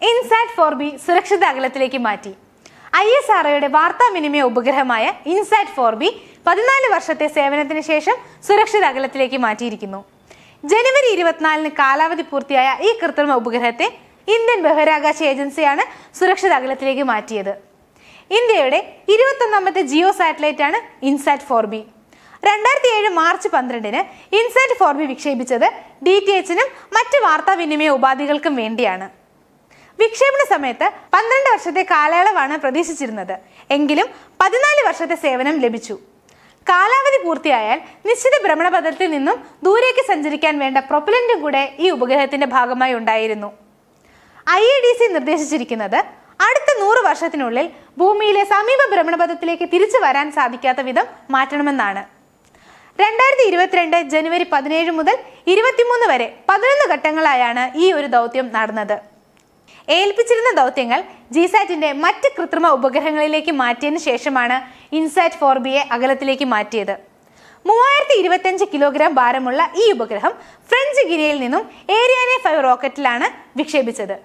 INSAT 4B സുരക്ഷിത അകലത്തിലേക്ക് മാറ്റി. ISROയുടെ വാർത്താവിനിമയ ഉപഗ്രഹമായ ഇൻസാറ്റ് 4B 14 വർഷത്തെ സേവനത്തിന് ശേഷം സുരക്ഷിത അകലത്തിലേക്ക് മാറ്റിയിരിക്കുന്നു. ജനുവരി 24 കാലാവധി പൂർത്തിയായ ഈ കൃത്രിമ ഉപഗ്രഹത്തെ ഇന്ത്യൻ ബഹിരാകാശ ഏജൻസിയാണ് സുരക്ഷിത അകലത്തിലേക്ക് മാറ്റിയത്. ഇന്ത്യയുടെ 21ാമത്തെ ജിയോ സാറ്റലൈറ്റ് ആണ് INSAT 4B. 2007 March 12 INSAT 4B വിക്ഷേപിച്ചത് DTHനും മറ്റ് വാർത്താവിനിമയ ഉപാധികൾക്കും വേണ്ടിയാണ്. വിക്ഷേപണ സമയത്ത് 12 വർഷത്തെ കാലയളവാണ് പ്രതീക്ഷിച്ചിരുന്നത്. എങ്കിലും 14 വർഷത്തെ സേവനം ലഭിച്ചു. കാലാവധി പൂർത്തിയായാൽ നിശ്ചിത ഭ്രമണപഥത്തിൽ നിന്നും ദൂരേക്ക് സഞ്ചരിക്കാൻ വേണ്ട പ്രൊപ്പലന്റും കൂടെ ഈ ഉപഗ്രഹത്തിന്റെ ഭാഗമായി ഉണ്ടായിരുന്നു. IADC നിർദ്ദേശിച്ചിരിക്കുന്നത് അടുത്ത 100 വർഷത്തിനുള്ളിൽ ഭൂമിയിലെ സമീപ ഭ്രമണപഥത്തിലേക്ക് തിരിച്ചു വരാൻ സാധിക്കാത്ത വിധം മാറ്റണമെന്നാണ്. 2022 ജനുവരി 17 മുതൽ 23 വരെ 11 ഘട്ടങ്ങളായാണ് ഈ ഒരു ദൗത്യം നടന്നത്. ഏൽപ്പിച്ചിരുന്ന ദൗത്യങ്ങൾ ജിസാറ്റിന്റെ മറ്റ് കൃത്രിമ ഉപഗ്രഹങ്ങളിലേക്ക് മാറ്റിയതിനു ശേഷമാണ് ഇൻസാറ്റ് 4Bയെ അകലത്തിലേക്ക് മാറ്റിയത്. 3025 കിലോഗ്രാം ഭാരമുള്ള ഈ ഉപഗ്രഹം ഫ്രഞ്ച് ഗിനിയയിൽ നിന്നും ഏരിയാനെ 5 റോക്കറ്റിലാണ് വിക്ഷേപിച്ചത്.